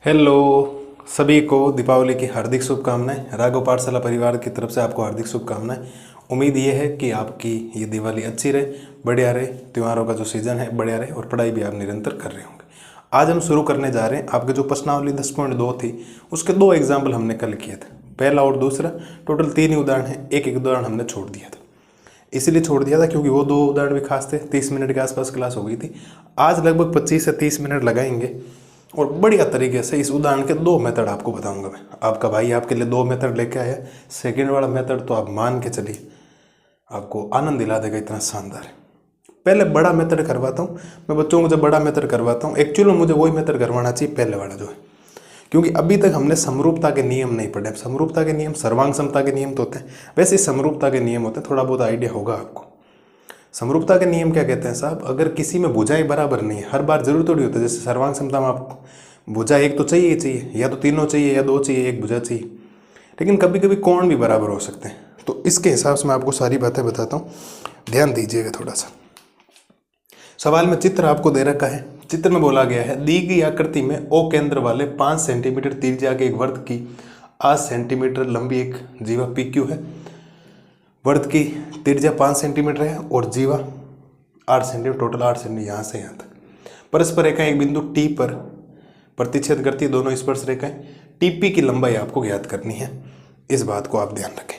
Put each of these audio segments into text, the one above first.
Hello सभी को दीपावली की हार्दिक शुभकामनाएं। राघव पाठशाला परिवार की तरफ से आपको हार्दिक शुभकामनाएं। उम्मीद ये है कि आपकी ये दिवाली अच्छी रहे, बढ़िया रहे, त्योहारों का जो सीज़न है बढ़िया रहे और पढ़ाई भी आप निरंतर कर रहे होंगे। आज हम शुरू करने जा रहे हैं। आपके जो प्रश्नावली 10.2 थी उसके 2 एग्जाम्पल हमने कल किए थे, पहला और दूसरा। टोटल 3 ही उदाहरण हैं, एक उदाहरण हमने छोड़ दिया था। इसीलिए छोड़ दिया था क्योंकि वो 2 उदाहरण भी खास थे। 30 मिनट के आसपास क्लास हो गई थी। आज लगभग 25 से 30 मिनट लगाएंगे और बढ़िया तरीके से इस उदाहरण के 2 मेथड आपको बताऊंगा मैं। आपका भाई आपके लिए 2 मेथड लेके आया। सेकेंड वाला मेथड तो आप मान के चलिए आपको आनंद दिला देगा, इतना शानदार है। पहले बड़ा मेथड करवाता हूँ मैं बच्चों को। जब बड़ा मेथड करवाता हूँ एक्चुअली मुझे वही मेथड करवाना चाहिए, पहले वाला जो है, क्योंकि अभी तक हमने समरूपता के नियम नहीं पढ़े। समरूपता के नियम सर्वांग समता के नियम तो होते हैं, वैसे समरूपता के नियम होते हैं, थोड़ा बहुत आइडिया होगा आपको। समरूपता के नियम क्या कहते हैं साहब? अगर किसी में भुजाएं बराबर नहीं है, हर बार जरूर थोड़ी होता है, जैसे सर्वांग समता में आपको भुजा एक तो चाहिए ही चाहिए, या तो तीनों चाहिए या 2 चाहिए, एक भुजा चाहिए, लेकिन कभी कभी कोण भी बराबर हो सकते हैं। तो इसके हिसाब से मैं आपको सारी बातें बताता हूँ, ध्यान दीजिएगा थोड़ा सा। सवाल में चित्र आपको दे रखा है। चित्र में बोला गया है दी गई आकृति में ओ केंद्र वाले 5 सेंटीमीटर त्रिज्या के एक वृत्त की 8 सेंटीमीटर लंबी एक जीवा पी क्यू है। वृत्त की त्रिज्या 5 सेंटीमीटर है और जीवा 8 सेंटीमीटर, टोटल 8 सेंटीमीटर यहाँ से यहाँ तक। परस्पर रेखाएं एक बिंदु टी पर प्रतिच्छेद करती है, दोनों स्पर्श रेखाएं। टीपी की लंबाई आपको ज्ञात करनी है, इस बात को आप ध्यान रखें।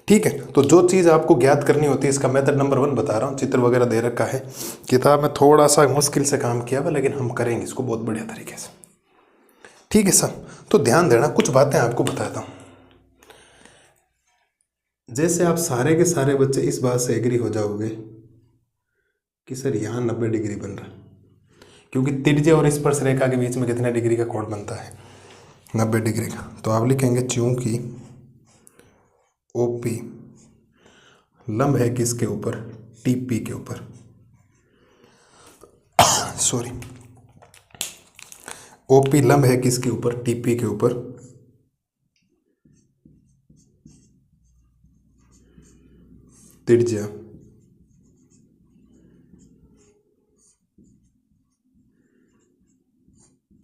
ठीक है, तो जो चीज़ आपको ज्ञात करनी होती है, इसका मेथड नंबर 1 बता रहा हूँ। चित्र वगैरह दे रखा है, किताब में थोड़ा सा मुश्किल से काम किया हुआ, लेकिन हम करेंगे इसको बहुत बढ़िया तरीके से। ठीक है सब, तो ध्यान देना, कुछ बातें आपको बताता हूँ। जैसे आप सारे के सारे बच्चे इस बात से एग्री हो जाओगे कि सर यहाँ 90 डिग्री बन रहा है, क्योंकि त्रिज्या और स्पर्श रेखा के बीच में कितने डिग्री का कोण बनता है? 90 डिग्री का। तो आप लिखेंगे चूंकि ओपी लंब है किसके ऊपर? टीपी के ऊपर। सॉरी, ओपी लंब है किसके ऊपर? टीपी के ऊपर। त्रिज्या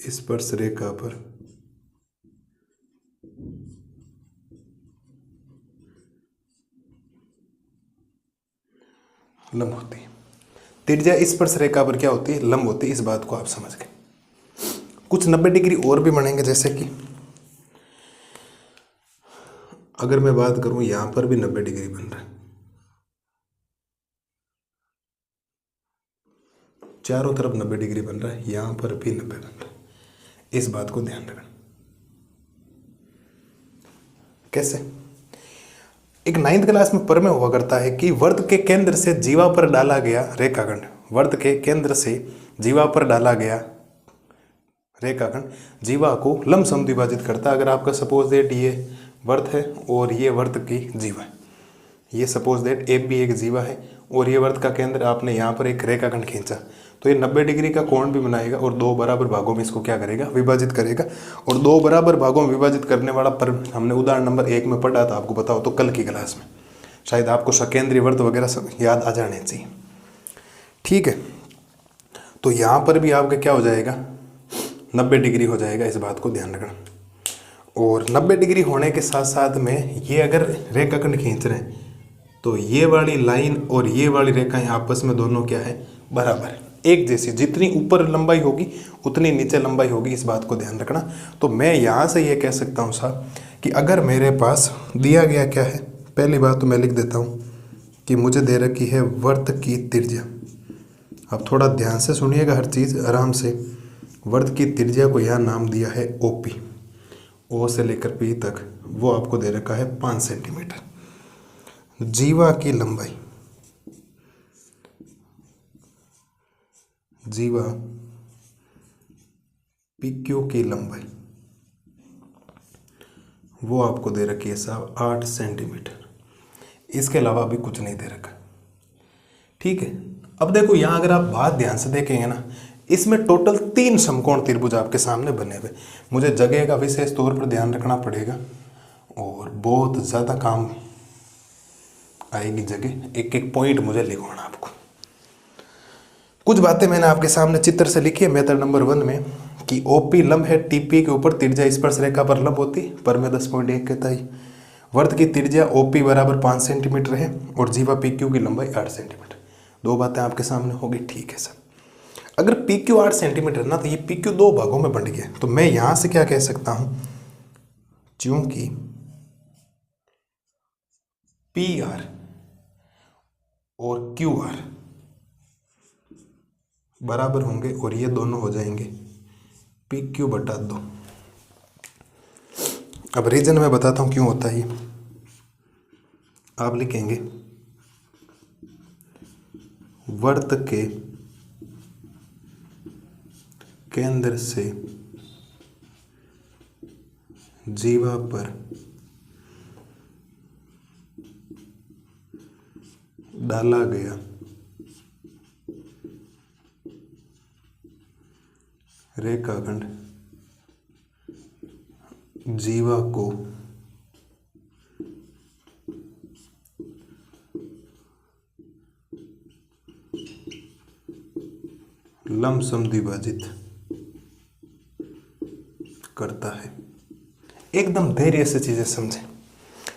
स्पर्श रेखा पर लंब होती है। त्रिज्या स्पर्श रेखा पर क्या होती है? लंब होती है। इस बात को आप समझ गए। कुछ 90 डिग्री और भी बनेंगे, जैसे कि अगर मैं बात करूं यहां पर भी 90 डिग्री बन रहा है, चारों तरफ 90 डिग्री बन रहा है, यहां पर भी 90 बन रहा है। इस बात को ध्यान रखना। कैसे? एक 9th क्लास में प्रमेय हुआ करता है कि वृत्त के केंद्र से जीवा पर डाला गया रेखाखंड, वृत्त के केंद्र से जीवा पर डाला गया रेखाखंड जीवा को लंब समद्विभाजित करता है। अगर आपका सपोज दैट ये वृत्त है और ये वृत्त की जीवा है, ये सपोज दैट ए भी एक जीवा है और ये वृत्त का केंद्र आपने यहाँ पर एक रेखाखंड खींचा, तो ये 90 डिग्री का कोण भी बनाएगा और 2 बराबर भागों में इसको क्या करेगा? विभाजित करेगा। और 2 बराबर भागों में विभाजित करने वाला पर हमने उदाहरण नंबर 1 में पढ़ा था, आपको बताओ तो कल की क्लास में। शायद आपको सकेंद्रीय वृत्त वगैरह सब याद आ जाने चाहिए। ठीक है, तो यहाँ पर भी आपका क्या हो जाएगा? 90 डिग्री हो जाएगा। इस बात को ध्यान रखना। और 90 डिग्री होने के साथ साथ में ये अगर रेखाखंड खींच रहे हैं तो ये वाली लाइन और ये वाली रेखाएं आपस में दोनों क्या है? बराबर है, एक जैसी। जितनी ऊपर लंबाई होगी उतनी नीचे लंबाई होगी, इस बात को ध्यान रखना। तो मैं यहाँ से ये कह सकता हूँ साहब कि अगर मेरे पास दिया गया क्या है, पहली बात तो मैं लिख देता हूँ कि मुझे दे रखी है वृत्त की त्रिज्या। अब थोड़ा ध्यान से सुनिएगा हर चीज़ आराम से। वृत्त की त्रिज्या को यहाँ नाम दिया है ओपी, ओ से लेकर पी तक, वो आपको दे रखा है 5 सेंटीमीटर। जीवा की लंबाई, जीवा पीक्यू की लंबाई वो आपको दे रखी है साहब 8 सेंटीमीटर। इसके अलावा अभी कुछ नहीं दे रखा। ठीक है, अब देखो यहाँ अगर आप बात ध्यान से देखेंगे ना, इसमें टोटल 3 समकोण त्रिभुज आपके सामने बने हुए। मुझे जगह का विशेष तौर पर ध्यान रखना पड़ेगा और बहुत ज़्यादा काम आएगी जगह। एक एक पॉइंट मुझे लिखवाना आपको। कुछ बातें मैंने आपके सामने चित्र से लिखी है मेथड नंबर 1 में कि OP लंब है, TP के ऊपर त्रिज्या स्पर्श रेखा पर लंब होती, पर में 10.1 कहता है। वर्त की त्रिज्या OP बराबर 5 सेंटीमीटर है और जीवा PQ की लंबाई 8 सेंटीमीटर। दो बातें आपके सामने होगी, ठीक है सर। अगर PQ 8 सेंटीमीटर ना, तो ये PQ दो भागों में बंट गया, तो मैं यहां से क्या कह सकता हूं, चूंकि PR और QR बराबर होंगे और ये दोनों हो जाएंगे PQ/2। अब रीजन मैं बताता हूं क्यों होता है ये। आप लिखेंगे वर्त के केंद्र से जीवा पर डाला गया रेखाखंड जीवा को लंब समद्विभाजित करता है। एकदम धैर्य से चीजें समझें,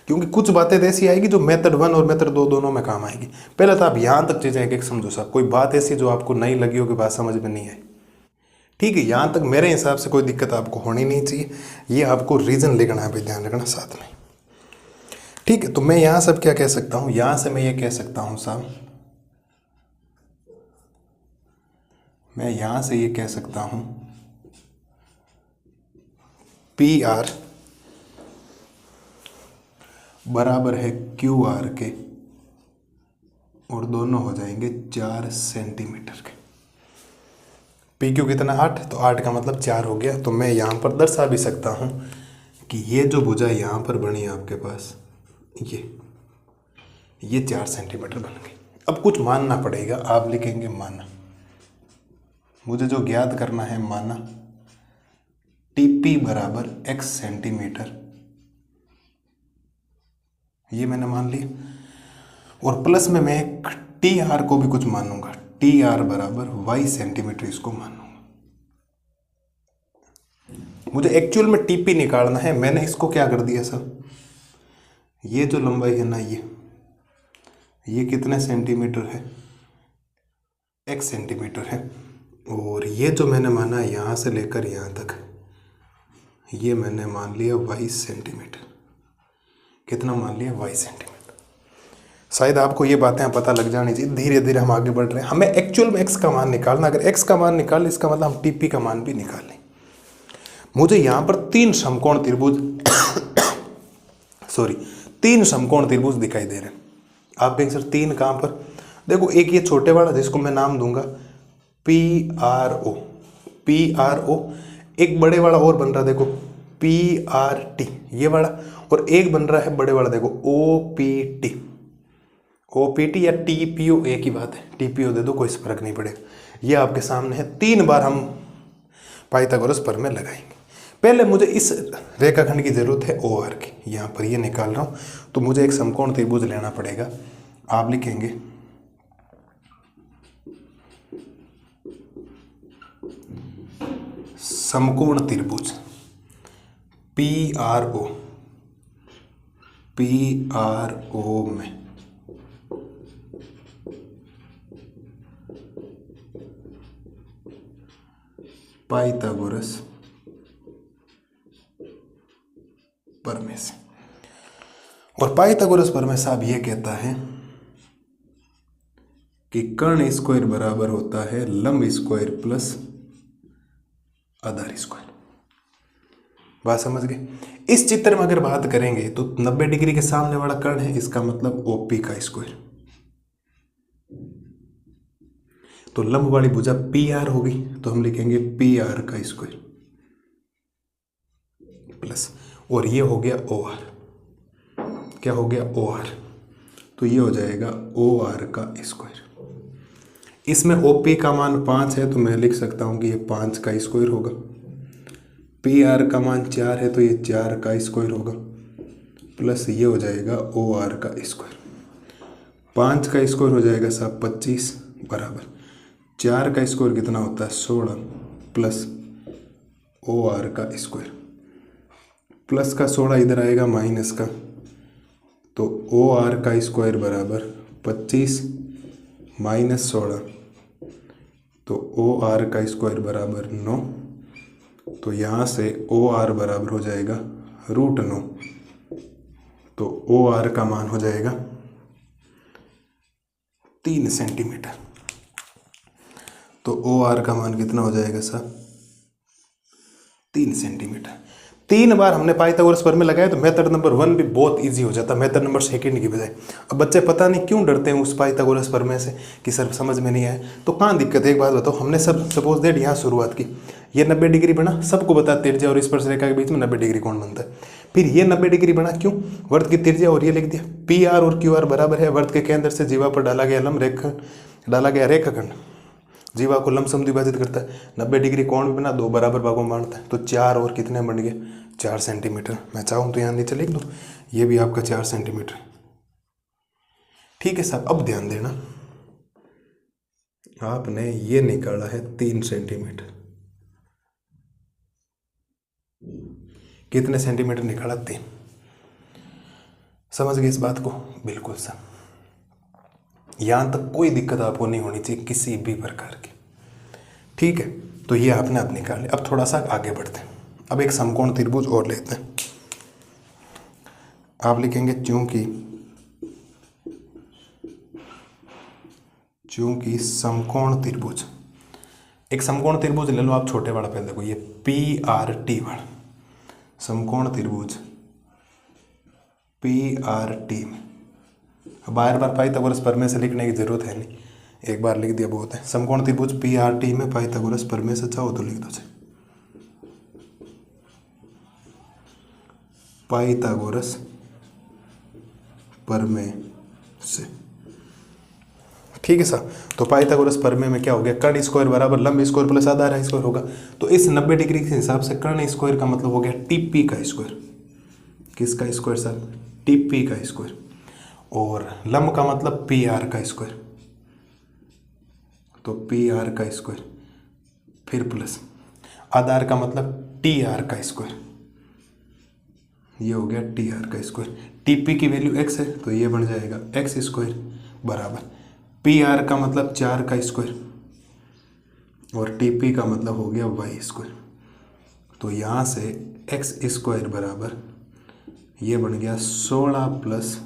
क्योंकि कुछ बातें ऐसी आएगी जो मेथड 1 और मेथड 2 दोनों में काम आएगी। पहले तो आप यहां तक चीजें एक एक समझो साहब। कोई बात ऐसी जो आपको नई लगी हो कि बात समझ में नहीं आई, ठीक है, यहां तक मेरे हिसाब से कोई दिक्कत आपको होनी नहीं चाहिए। ये आपको रीजन लिखना है, ध्यान रखना साथ में, ठीक है। तो मैं यहां सब क्या कह सकता हूं, यहां से मैं ये कह सकता हूं साहब, मैं यहां से ये कह सकता हूं PR बराबर है QR के और दोनों हो जाएंगे 4 सेंटीमीटर के। PQ कितना 8, तो 8 का मतलब 4 हो गया। तो मैं यहाँ पर दर्शा भी सकता हूँ कि ये जो भुजा यहाँ पर बनी है आपके पास, ये 4 सेंटीमीटर बन गई। अब कुछ मानना पड़ेगा, आप लिखेंगे माना, मुझे जो ज्ञात करना है माना TP बराबर x सेंटीमीटर, ये मैंने मान लिया। और प्लस में मैं TR को भी कुछ मानूंगा, TR बराबर y सेंटीमीटर, इसको मानूंगा। मुझे एक्चुअल में TP निकालना है, मैंने इसको क्या कर दिया सब, ये जो लंबाई है ना, ये कितने सेंटीमीटर है, x सेंटीमीटर है। और ये जो मैंने माना यहाँ से लेकर यहाँ तक, ये मैंने मान लिया y सेंटीमीटर। कितना मान लिया, y सेंटीमीटर। शायद आपको ये बातें पता लग जानी चाहिए। धीरे धीरे हम आगे बढ़ रहे हैं, हमें एक्चुअल में x का मान निकालना। अगर x का मान निकाल, इसका मतलब हम TP का मान भी निकाल लें। मुझे यहाँ पर 3 समकोण त्रिभुज सॉरी 3 समकोण त्रिभुज दिखाई दे रहे हैं। आप कहेंगे सर 3 कहाँ पर, देखो एक ये छोटे वाला जिसको मैं नाम दूंगा PRO, एक बड़े वाला और बन रहा देखो PRT, ये वाला, और एक बन रहा है बड़े वाला देखो OPT या TPO, एक ही बात है, TPO दे दो, कोई फर्क नहीं पड़ेगा। ये आपके सामने है। 3 बार हम पाइथागोरस प्रमेय लगाएंगे। पहले मुझे इस रेखाखंड की जरूरत है OR की, यहाँ पर ये निकाल रहा हूँ, तो मुझे एक समकोण त्रिभुज लेना पड़ेगा। आप लिखेंगे समकोण त्रिभुज PRO में पाइथागोरस प्रमेय से। और पाइथागोरस प्रमेय साहब ये कहता है कि कर्ण स्क्वायर बराबर होता है लंब स्क्वायर प्लस आधार स्क्वायर। बात समझ गए। इस चित्र में अगर बात करेंगे तो 90 डिग्री के सामने वाला कर्ण है, इसका मतलब OP का स्क्वायर। तो लंब वाली भुजा PR होगी, तो हम लिखेंगे PR का स्क्वायर प्लस, और ये हो गया OR। क्या हो गया, OR। तो ये हो जाएगा OR का स्क्वायर। इसमें OP का मान 5 है, तो मैं लिख सकता हूं कि ये 5 का स्क्वायर होगा। PR का मान 4 है, तो ये 4 का स्क्वायर होगा, प्लस ये हो जाएगा OR का स्क्वायर। 5 का स्क्वायर हो जाएगा साहब 25 बराबर 4 का स्क्वायर कितना होता है 16, प्लस ओ आर का स्क्वायर, प्लस का 16 इधर आएगा माइनस का, तो ओ आर का स्क्वायर बराबर 25 माइनस 16, तो ओ आर का स्क्वायर बराबर 9। तो यहाँ से ओ आर बराबर हो जाएगा √9, तो ओ आर का मान हो जाएगा 3 सेंटीमीटर। तो ओ आर का मान कितना हो जाएगा साहब? 3 सेंटीमीटर। 3 बार हमने पाइथागोरस प्रमेय लगाया तो मेथड नंबर 1 भी बहुत इजी हो जाता, मेथड नंबर 2 की बजाय। अब बच्चे पता नहीं क्यों डरते हैं उस पाइथागोरस प्रमेय से कि सर समझ में नहीं आया। तो कहाँ दिक्कत है एक बात बताओ, हमने सब सपोज दैट यहाँ शुरुआत की, ये 90 डिग्री बना, सबको बता त्रिज्या और स्पर्श रेखा के बीच में 90 डिग्री कोण बनता है। फिर ये 90 डिग्री बना क्यों? वर्त की त्रिज्या और ये लिख दिया पी आर और क्यू आर बराबर है वर्त के केंद्र से जीवा पर डाला गया रेखाखंड जीवा को लंबसम विभाजित करता है, 90 डिग्री कोण बना, 2 बराबर भागों में बांटता है, तो 4 और कितने बन गए? 4 सेंटीमीटर। मैं चाहूँ तो यहाँ नीचे लिख दूँ, ये भी आपका 4 सेंटीमीटर। ठीक है साहब, अब ध्यान देना, आपने ये निकाला है 3 सेंटीमीटर। कितने सेंटीमीटर निकाला? 3। समझ गए इस बात को? बिल्कुल सर। यहां तक कोई दिक्कत आपको नहीं होनी चाहिए किसी भी प्रकार की। ठीक है, तो ये आपने अब निकाले। अब थोड़ा सा आगे बढ़ते हैं, अब एक समकोण त्रिभुज और लेते हैं। आप लिखेंगे चूंकि समकोण त्रिभुज, एक समकोण त्रिभुज ले लो आप, छोटे वाला पहले देखो, ये PRT वाला समकोण त्रिभुज PRT में। बार बार पाइथागोरस प्रमेय से लिखने की जरूरत है नहीं, एक बार लिख दिया बहुत है। समकोण त्रिभुज PRT में पाइथागोरस प्रमेय से चाहो तो लिख दो, पाइथागोरस प्रमेय से। ठीक है सर, तो पाइथागोरस प्रमेय में क्या हो गया? कर्ण स्क्वायर बराबर लंब स्क्वायर प्लस आधार स्क्वायर होगा। तो इस 90 डिग्री के हिसाब से कर्ण स्क्वायर का मतलब हो गया TP का स्क्वायर। किसका स्क्वायर सर? TP का स्क्वायर। और लंब का मतलब PR का स्क्वायर, तो PR का स्क्वायर, फिर प्लस आधार का मतलब TR का स्क्वायर, ये हो गया TR का स्क्वायर। TP की वैल्यू x है तो ये बन जाएगा x स्क्वायर बराबर PR का मतलब 4 का स्क्वायर और TP का मतलब हो गया y स्क्वायर। तो यहाँ से x स्क्वायर बराबर ये बन गया 16 प्लस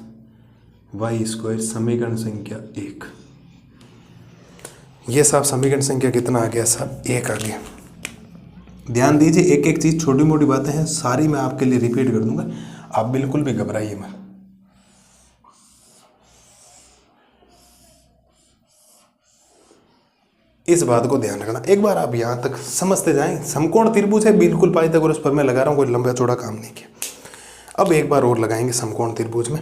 y स्क्वायर, समीकरण संख्या 1। ये साहब समीकरण संख्या कितना आ गया साहब? 1 आ गया। ध्यान दीजिए, एक एक चीज छोटी मोटी बातें हैं, सारी मैं आपके लिए रिपीट कर दूंगा, आप बिल्कुल भी घबराइए मत। इस बात को ध्यान रखना, एक बार आप यहां तक समझते जाएं। समकोण त्रिभुज है, बिल्कुल पाइथागोरस प्रमेय लगा रहा हूं, कोई लंबा चौड़ा काम नहीं किया। अब एक बार और लगाएंगे समकोण त्रिभुज में।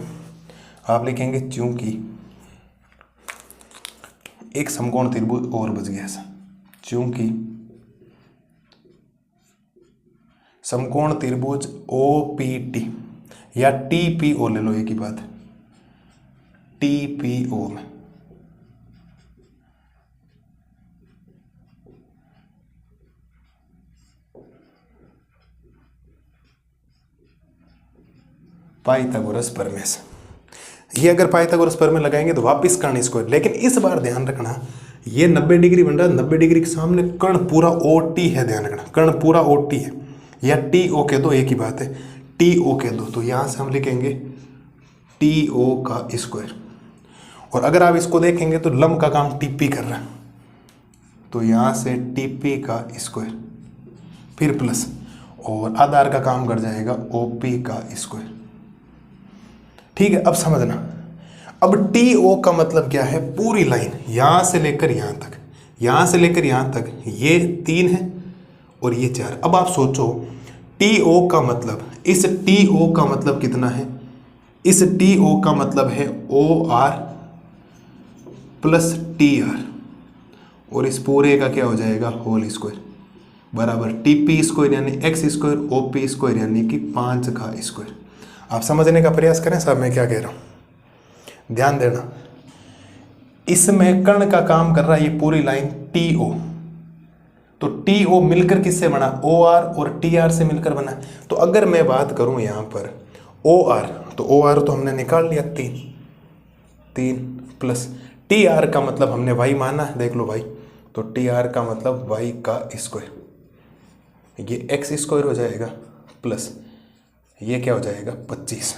आप लिखेंगे चूंकि एक समकोण त्रिभुज और बच गया ऐसा, चूंकि समकोण त्रिभुज OPT या TPO ले लो, एक ही बात है, TPO में पाइथागोरस प्रमेय से, ये अगर पाइथागोरस प्रमेय लगाएंगे तो वापस कर्ण स्क्वायर। लेकिन इस बार ध्यान रखना, ये 90 डिग्री बन रहा है, 90 डिग्री के सामने कर्ण पूरा OT है, ध्यान रखना कर्ण पूरा OT है, या TO कह दो, एक ही बात है, TO कह दो। तो यहाँ से हम लिखेंगे TO का स्क्वायर। और अगर आप इसको देखेंगे तो लंब का काम TP कर रहा है, तो यहाँ से TP का स्क्वायर, फिर प्लस और आधार का काम कर जाएगा OP का स्क्वायर। ठीक है, अब समझना, अब TO का मतलब क्या है? पूरी लाइन यहां से लेकर यहां तक, यहां से लेकर यहां तक, ये 3 है और ये 4। अब आप सोचो TO का मतलब, इस TO का मतलब कितना है? इस TO का मतलब है OR प्लस TR, और इस पूरे का क्या हो जाएगा? होल स्क्वायर बराबर TP स्क्वायर यानी x स्क्वायर, OP स्क्वायर यानी कि 5 का स्क्वायर। आप समझने का प्रयास करें साहब मैं क्या कह रहा हूं, ध्यान देना। इसमें कर्ण का काम कर रहा है ये पूरी लाइन TO, तो टी ओ मिलकर किससे बना, ओ आर और टी आर से मिलकर बना। तो अगर मैं बात करूं यहाँ पर ओ आर, तो ओ आर तो हमने निकाल लिया 3 प्लस टी आर का मतलब हमने वाई माना है, देख लो भाई, तो टी आर का मतलब वाई का स्क्वायर, ये एक्स स्क्वायर हो जाएगा प्लस ये क्या हो जाएगा 25,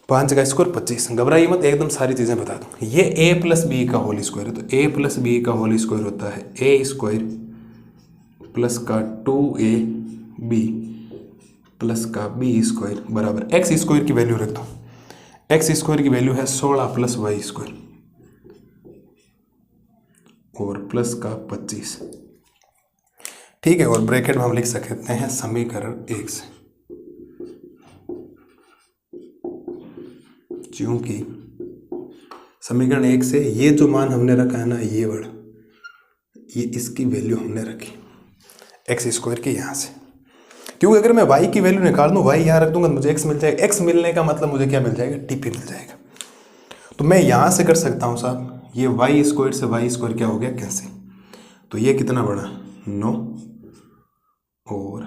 5 का स्क्वायर 25। घबराइए मत, एकदम सारी चीज़ें बता दूँ। ये a प्लस बी का होल स्क्वायर है, तो a प्लस बी का होल स्क्वायर होता है a स्क्वायर प्लस का 2a b प्लस का b स्क्वायर बराबर x स्क्वायर की वैल्यू रख दो। x स्क्वायर की वैल्यू है 16 प्लस वाई स्क्वायर और प्लस का 25, ठीक है। और ब्रैकेट में हम लिख सकते हैं समीकरण 1 से, क्योंकि समीकरण 1 से ये जो मान हमने रखा है ना, ये वर्ड, ये इसकी वैल्यू हमने रखी एक्स स्क्वायर की यहाँ से, क्योंकि अगर मैं y की वैल्यू निकाल दूँ, y यहाँ रख दूंगा तो मुझे x मिल जाएगा। x मिलने का मतलब मुझे क्या मिल जाएगा, टीपी मिल जाएगा। तो मैं यहाँ से कर सकता हूँ साहब, ये y स्क्वायर से y स्क्वायर क्या हो गया, कैंसिल। तो ये कितना बना 9 और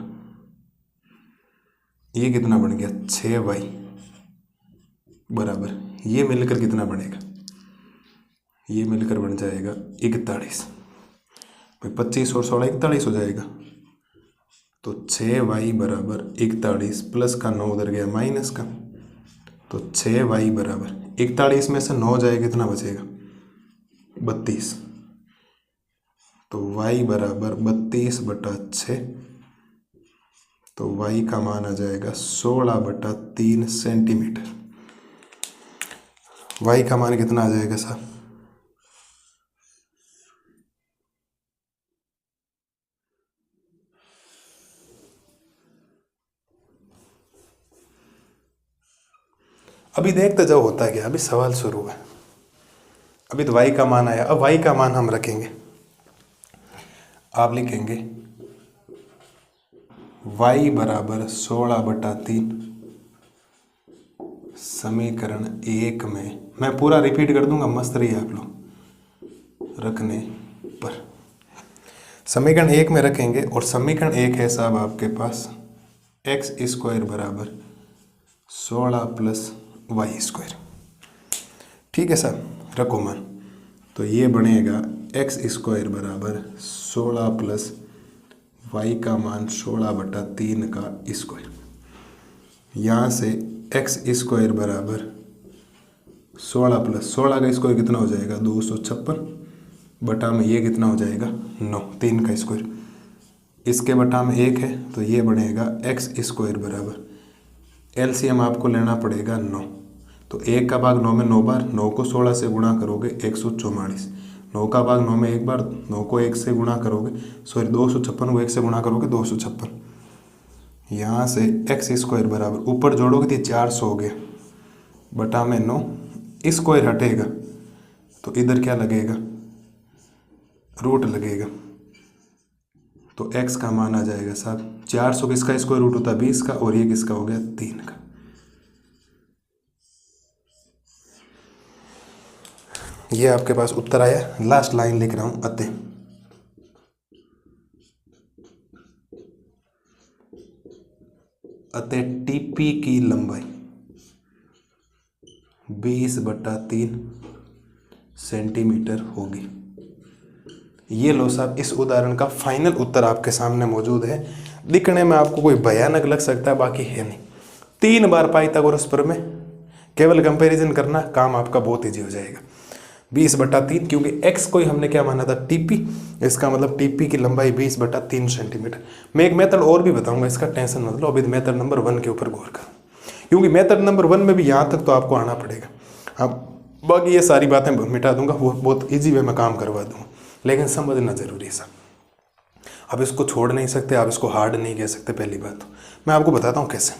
ये कितना बन गया 6y बराबर, ये मिलकर कितना बनेगा, ये मिलकर बन जाएगा 41। भाई 25 और 16 41 हो जाएगा। तो 6y बराबर 41 प्लस का 9 उधर गया माइनस का, तो 6y बराबर 41 में से 9 जाएगा, कितना बचेगा 32। तो y बराबर 32/6, तो y का मान आ जाएगा 16/3 सेंटीमीटर। y का मान कितना आ जाएगा साहब, अभी देखते जाओ होता क्या, अभी सवाल शुरू है, अभी तो y का मान आया। अब y का मान हम रखेंगे, आप लिखेंगे y बराबर 16/3 समीकरण 1 में, मैं पूरा रिपीट कर दूंगा, मस्त रहिए आप लोग रखने पर। समीकरण 1 में रखेंगे और समीकरण 1 है साहब आपके पास एक्स स्क्वायर बराबर 16 प्लस वाई स्क्वायर, ठीक है साहब, रखो मान। तो ये बनेगा एक्स स्क्वायर बराबर 16 प्लस वाई का मान 16/3 का स्क्वायर। यहाँ से एक्स स्क्वायर बराबर 16 प्लस 16 का स्क्वायर कितना हो जाएगा 256 बटा में ये कितना हो जाएगा 9, 3 का स्क्वायर, इसके बटा में 1 है, तो ये बनेगा एक्स स्क्वायर बराबर एलसीएम आपको लेना पड़ेगा 9। तो 1 का भाग 9 में 9 बार, 9 को 16 से गुणा करोगे 144, 9 का भाग 9 में 1 बार, 9 को 1 से गुणा करोगे, सॉरी 256 को 1 से गुणा करोगे 256। यहाँ से एक्स स्क्वायर बराबर ऊपर जोड़ोगे तो 400 हो गया बटा में 9, स्क्वायर हटेगा तो इधर क्या लगेगा रूट लगेगा, तो x का मान आ जाएगा साहब 400 किसका स्क्वायर रूट होता है 20 का, और ये किसका हो गया 3 का। ये आपके पास उत्तर आया। लास्ट लाइन लिख रहा हूं, अतः टीपी की लंबाई 20/3 सेंटीमीटर होगी। ये लो साहब, इस उदाहरण का फाइनल उत्तर आपके सामने मौजूद है। दिखने में आपको कोई भयानक लग सकता है, बाकी है नहीं। 3 बार पाइथागोरस प्रमेय, केवल कंपैरिजन करना, काम आपका बहुत ईजी हो जाएगा। 20/3, क्योंकि x को ही हमने क्या माना था टीपी, इसका मतलब टीपी की लंबाई 20/3 सेंटीमीटर। मैं एक मेथड और भी बताऊंगा, इसका टेंशन मत लो, अभी मेथड नंबर 1 के ऊपर गौर करो, क्योंकि मेथड नंबर 1 में भी यहाँ तक तो आपको आना पड़ेगा। अब बाकी ये सारी बातें मिटा दूंगा, वो बहुत ईजी वे में काम करवा दूंगा, लेकिन समझना जरूरी है सब। आप इसको छोड़ नहीं सकते, आप इसको हार्ड नहीं कह सकते। पहली बात तो मैं आपको बताता हूँ कैसे।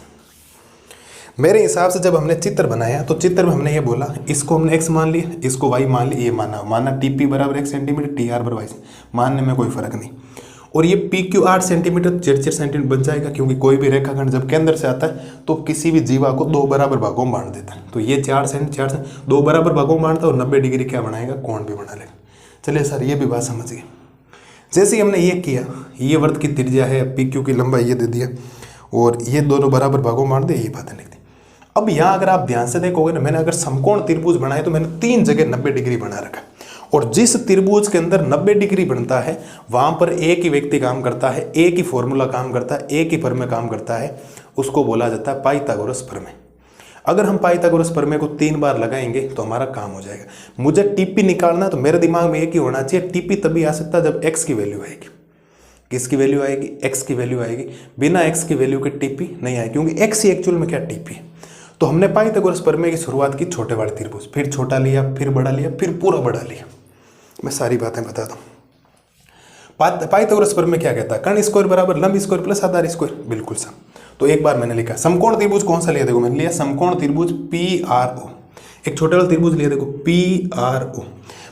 मेरे हिसाब से जब हमने चित्र बनाया तो चित्र में हमने ये बोला, इसको हमने x मान लिया, इसको y मान लिया, ये माना टीपी बराबर 1 सेंटीमीटर, टी आर बराबर y, मानने में कोई फर्क नहीं। और ये पी क्यू 8 सेंटीमीटर 4 सेंटीमीटर बन जाएगा, क्योंकि कोई भी रेखाखंड जब केंद्र से आता है तो किसी भी जीवा को 2 बराबर भागों में बांट देता है। तो ये 4 सेंटीमीटर 2 बराबर भागों में बांटता है और 90 डिग्री क्या बनाएगा, कोण भी बना लेगा। चलिए सर, ये भी बात समझिए। जैसे ही हमने ये किया, ये वृत्त की त्रिज्या है, पी क्यू की लंबाई ये दे दिया और ये दोनों बराबर भागों में बांट दिए, ये बातें लिख दी। अब यहाँ अगर आप ध्यान से देखोगे ना, मैंने अगर समकोण त्रिभुज बनाए तो मैंने 3 जगह 90 डिग्री बना रखा है, और जिस त्रिभुज के अंदर 90 डिग्री बनता है वहां पर एक ही व्यक्ति काम करता है, एक ही फॉर्मूला काम करता है, एक ही प्रमेय काम करता है, उसको बोला जाता है पाइथागोरस प्रमेय। अगर हम पाइथागोरस प्रमेय को 3 बार लगाएंगे तो हमारा काम हो जाएगा। मुझे टीपी निकालना है तो मेरे दिमाग में एक ही होना चाहिए, टीपी तभी आ सकता है जब एक्स की वैल्यू आएगी। किसकी वैल्यू आएगी? एक्स की वैल्यू आएगी। बिना एक्स की वैल्यू के टीपी नहीं आएगी, क्योंकि एक्स ही एक्चुअल में क्या टीपी है। तो हमने पाइथागोरस प्रमेय की शुरुआत की छोटे वाले त्रिभुज, फिर छोटा लिया, फिर बड़ा लिया, फिर पूरा बड़ा लिया। मैं सारी बातें बताता हूँ। पाइथागोरस प्रमेय क्या कहता है? कर्ण स्क्वायर बराबर लंब स्क्वायर प्लस आधार स्क्वायर, बिल्कुल सम। तो एक बार मैंने लिखा समकोण त्रिभुज कौन सा लिया, देखो मैंने लिया समकोण त्रिभुज PRO। एक छोटे वाला त्रिभुज लिया, देखो PRO।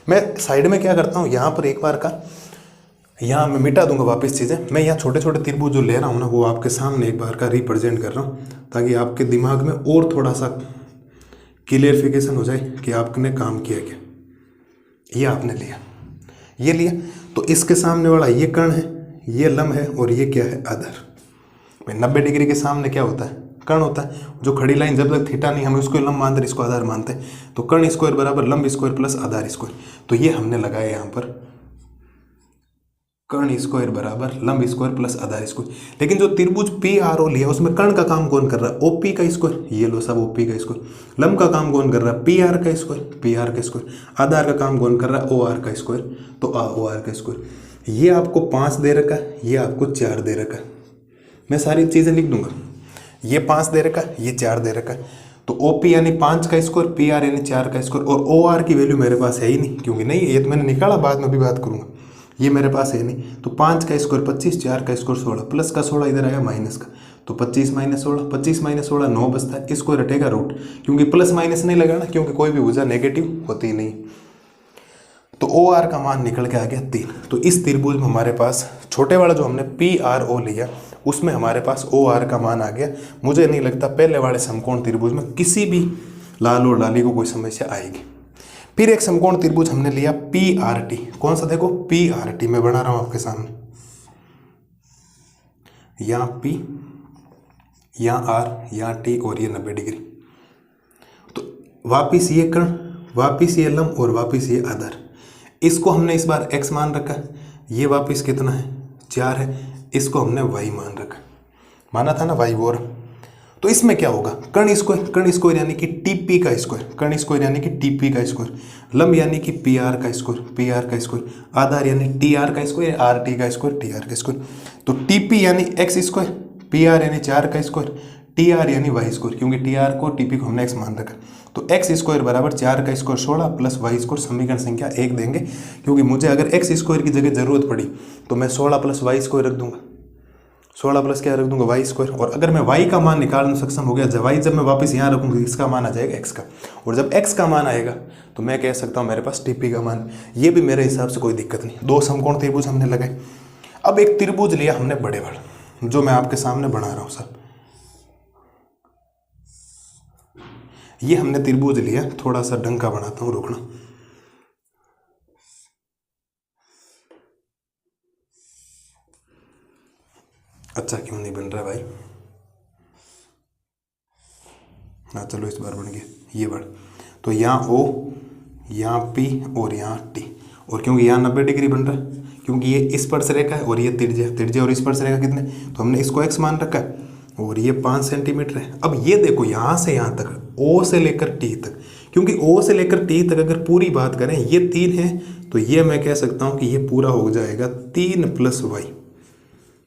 मैं साइड में क्या करता हूँ, यहाँ पर एक बार का, यहाँ मैं मिटा दूंगा वापस चीज़ें। मैं यहाँ छोटे छोटे त्रिभुज जो ले रहा हूँ ना, वो आपके सामने एक बार का रिप्रेजेंट कर रहा हूँ, ताकि आपके दिमाग में और थोड़ा सा क्लियरिफिकेशन हो जाए कि आपने काम किया क्या। ये आपने लिया, ये लिया, तो इसके सामने वाला ये कर्ण है, ये लंब है, और ये क्या है? आधार। 90 डिग्री के सामने क्या होता है? कर्ण होता है। जो खड़ी लाइन जब तक थीटा नहीं, हम इसको लंब मानते हैं, इसको आधार मानते हैं। तो कर्ण स्क्वायर बराबर लंब स्क्वायर प्लस आधार स्क्वायर। तो ये हमने लगाया यहाँ पर कर्ण स्क्वायर बराबर लंब स्क्वायर प्लस आधार स्क्वायर। लेकिन जो त्रिभुज PRO लिया उसमें कर्ण का काम कौन कर रहा है? OP का स्क्वायर। ये लो सब OP का स्क्वायर। लंब का काम कौन कर रहा है? PR का स्क्वायर, PR का स्क्वायर। आधार का काम कौन कर रहा है? OR का स्क्वायर, तो OR का स्क्वायर। ये आपको 5 दे रखा है, ये आपको 4 दे रखा है। मैं सारी चीज़ें लिख दूंगा। ये 5 दे रखा है, ये 4 दे रखा है। तो OP यानी 5 का स्क्वायर, PR यानी 4 का स्क्वायर, और OR की वैल्यू मेरे पास है ही नहीं, क्योंकि नहीं, ये तो मैंने निकाला, बाद में भी बात करूंगा। ये मेरे पास है नहीं। तो 5 का स्क्वायर 25, 4 का स्क्वायर 16, प्लस का 16 इधर आया माइनस का, तो 25 माइनस 16, 25 माइनस 16 9 बचता है। इसको रटेगा रूट, क्योंकि प्लस माइनस नहीं लगाना, क्योंकि कोई भी भुजा नेगेटिव होती नहीं। तो OR का मान निकल के आ गया 3। तो इस त्रिभुज में हमारे पास छोटे वाला जो हमने PRO लिया, उसमें हमारे पास OR का मान आ गया। मुझे नहीं लगता पहले वाले समकोण त्रिभुज में किसी भी लाल और लाली को कोई समस्या आएगी। फिर एक समकोण त्रिभुज हमने लिया PRT। कौन सा? देखो PRT मैं बना रहा हूं आपके सामने। यहाँ P, यहाँ R, यहाँ T, और ये 90 डिग्री। तो वापिस ये कर्ण, वापिस ये लंब, और वापिस ये आधार। इसको हमने इस बार x मान रखा। ये वापिस कितना है? 4 है। इसको हमने y मान रखा, माना था ना y और। तो इसमें क्या होगा? कर्ण स्क्वायर, कर्ण स्क्वायर यानी कि TP का स्क्वायर, कर्ण स्क्वायर यानी कि TP का स्क्वायर, लंब यानी कि PR का स्क्वायर, PR का स्क्वायर, आधार यानी TR का स्क्वायर, RT का स्क्वायर, TR का स्क्वायर। तो TP यानी x स्क्वायर, PR यानी 4 का स्क्वायर, TR यानी y स्क्वायर, क्योंकि TR को TP को हमने x मान रखा। तो x स्क्वायर बराबर 4 का स्क्वायर 16 प्लस y स्क्वायर, समीकरण संख्या 1 देंगे, क्योंकि मुझे अगर x स्क्वायर की जगह जरूरत पड़ी तो मैं 16 प्लस y स्क्वायर रख दूंगा। 16 प्लस क्या रख दूंगा? y square. और अगर मैं y का मान निकालने में सक्षम हो गया, जब मैं वापस यहाँ रखूंगा, इसका मान आ जाएगा x का, और जब x का मान आएगा तो मैं कह सकता हूँ मेरे पास TP का मान। ये भी मेरे हिसाब से कोई दिक्कत नहीं। 2 समकोण त्रिभुज हमने लगाए। अब एक त्रिभुज लिया हमने बड़े वाला, जो मैं आपके सामने बना रहा हूँ सर। ये हमने त्रिभुज लिया, थोड़ा सा ढंग का बनाता हूँ, रुकना। अच्छा क्यों नहीं बन रहा भाई? हाँ चलो इस बार बन गया, ये बार। तो यहाँ O, यहाँ P और यहाँ T, और क्योंकि यहाँ 90 डिग्री बन रहा है, क्योंकि ये स्पर्श रेखा है और ये त्रिज्या और स्पर्श रेखा कितने, तो हमने इसको x मान रखा है, और ये 5 सेंटीमीटर है। अब ये देखो यहाँ से यहाँ तक, O से लेकर T तक, क्योंकि O से लेकर T तक अगर पूरी बात करें, ये 3 है, तो ये मैं कह सकता हूँ कि ये पूरा हो जाएगा 3 प्लस y।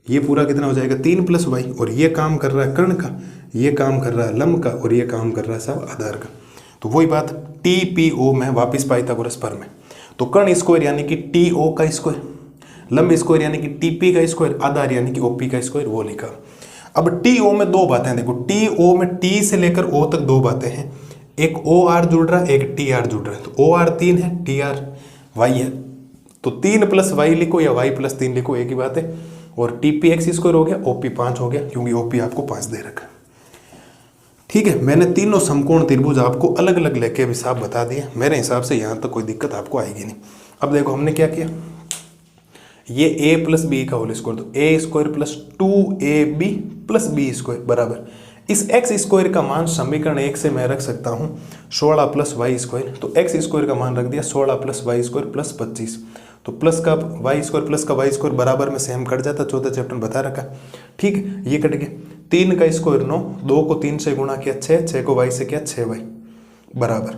ये पूरा कितना हो जाएगा? 3 प्लस y। और ये काम कर रहा है कर्ण का, ये काम कर रहा है लंब का, और ये काम कर रहा है सब आधार का। तो वही बात TPO में वापिस पाइथागोरस प्रमेय। तो कर्ण स्क्वायर यानी कि TO का स्क्वायर, लंब स्क्वायर यानी कि TP का स्क्वायर, आधार यानी कि OP का स्क्वायर, वो लिखा। अब TO में 2 बातें देखो, TO में T से लेकर O तक 2 बातें हैं। एक OR जुड़ रहा है, एक TR जुड़ रहा है। तो OR 3 है, TR y है, तो 3 प्लस y लिखो या y प्लस 3 लिखो, एक ही बात है। और TP x स्क्वायर हो गया, OP 5 हो गया, क्योंकि OP आपको 5 दे रखा। ठीक है, मैंने तीनों समकोण त्रिभुज आपको अलग अलग लेके भी साफ बता दिए। मेरे हिसाब से यहाँ तक कोई दिक्कत आपको आएगी नहीं। अब देखो हमने क्या किया, ये ए प्लस बी का होल स्क्वायर, तो A square plus 2ab plus B square बराबर इस एक्स स्क्वायर का मान समीकरण 1 से मैं रख सकता हूँ 16 प्लस वाई स्क्वायर, तो एक्स स्क्वायर का मान रख दिया 16 प्लस वाई स्क्वायर प्लस 25, तो प्लस का वाई स्क्वायर प्लस का वाई स्क्वायर बराबर में सेम कट जाता, चौथा चैप्टर में बता रखा। ठीक है, ये कट गया। 3 का स्क्वायर 9, 2 को 3 से गुणा किया 6, 6 को वाई से किया 6y बराबर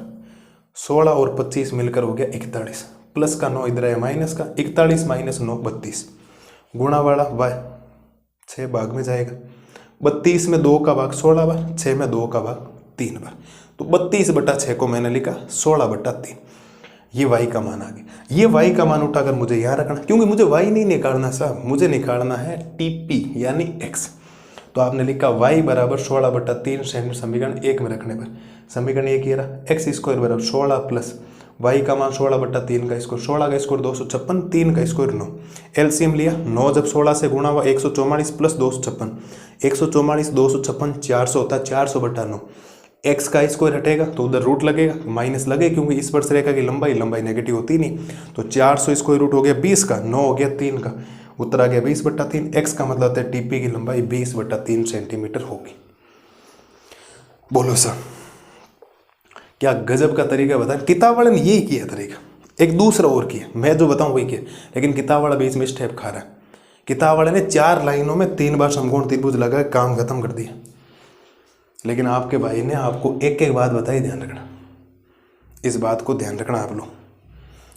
16 और 25 मिलकर हो गया 41, प्लस का 9 इधर है माइनस का, 41 माइनस 9 32, गुणा वाला वाई 6 भाग में जाएगा, 32 में 2 का भाग 16 बार, 6 में 2 का भाग 3 बार, तो 32/6 को मैंने लिखा 16/3। ये y का मान आ गया। ये y का मान उठाकर मुझे यहाँ रखना, क्योंकि मुझे y नहीं निकालना साहब, मुझे निकालना है TP यानी x। तो आपने लिखा y बराबर 16/3 समीकरण 1 में रखने पर समीकरण 1 ये रहा, एक्स स्क्वायर बराबर 16 प्लस y का मान 16/3 का स्क्वायर, 16 का स्क्वायर 256, 3 का स्क्वायर 9, एलसीएम लिया 9 जब 16 से गुणा हुआ 144 प्लस 256, 144 256 400 होता है, 400/9। एक्स का स्क्वायर हटेगा तो उधर रूट लगेगा, माइनस लगे क्योंकि इस पर से रेखा की लंबाई नेगेटिव होती नहीं, तो 400 स्क्वायर रूट हो गया 20 का, 9 हो गया 3 का, उत्तर आ गया 20/3। एक्स का मतलब है टीपी की लंबाई 20/3 सेंटीमीटर होगी। बोलो सर, क्या गजब का तरीका बता। किताब वाले ने यही किया तरीका, एक दूसरा और किया, मैं जो बताऊं वही किया, लेकिन किताब वाला बीच में स्टेप खा रहा है। किताब वाले ने 4 लाइनों में 3 बार समकोण त्रिभुज लगा काम खत्म कर दिया, लेकिन आपके भाई ने आपको एक एक बात बताई, ध्यान रखना, इस बात को ध्यान रखना। आप लोग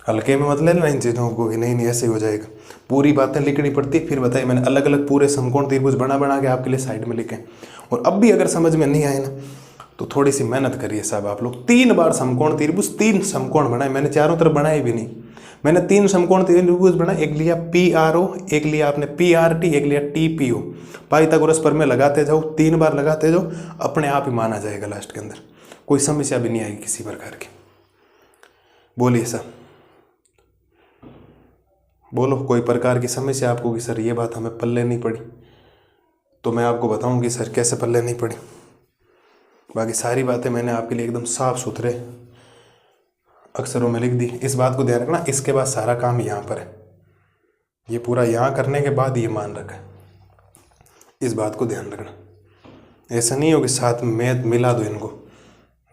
हल्के में मत लेना इन चीज़ों को कि नहीं ऐसे ही हो जाएगा, पूरी बातें लिखनी पड़ती। फिर बताइए, मैंने अलग अलग पूरे समकोण त्रिभुज बना के आपके लिए साइड में लिखे, और अब भी अगर समझ में नहीं आए ना तो थोड़ी सी मेहनत करिए साहब। आप लोग 3 बार समकोण त्रिभुज, 3 समकोण बनाए, मैंने चारों तरफ बनाए भी नहीं, मैंने 3 समकोण त्रिभुज बनाए, एक लिया PRO, एक लिया आपने PRT, एक लिया TPO। पाइथागोरस प्रमेय लगाते जाओ, 3 बार लगाते जाओ, अपने आप ही माना जाएगा लास्ट के अंदर, कोई समस्या भी नहीं आएगी किसी प्रकार की। बोलिए सर, बोलो कोई प्रकार की समस्या आपको कि सर ये बात हमें पल्ले नहीं पड़ी, तो मैं आपको बताऊं कि सर कैसे पल्ले नहीं पड़ी। बाकी सारी बातें मैंने आपके लिए एकदम साफ सुथरे अक्षरों में लिख दी, इस बात को ध्यान रखना। इसके बाद सारा काम यहाँ पर है, ये पूरा यहाँ करने के बाद ये मान रखा है, इस बात को ध्यान रखना। ऐसा नहीं हो कि साथ में मिला दो, इनको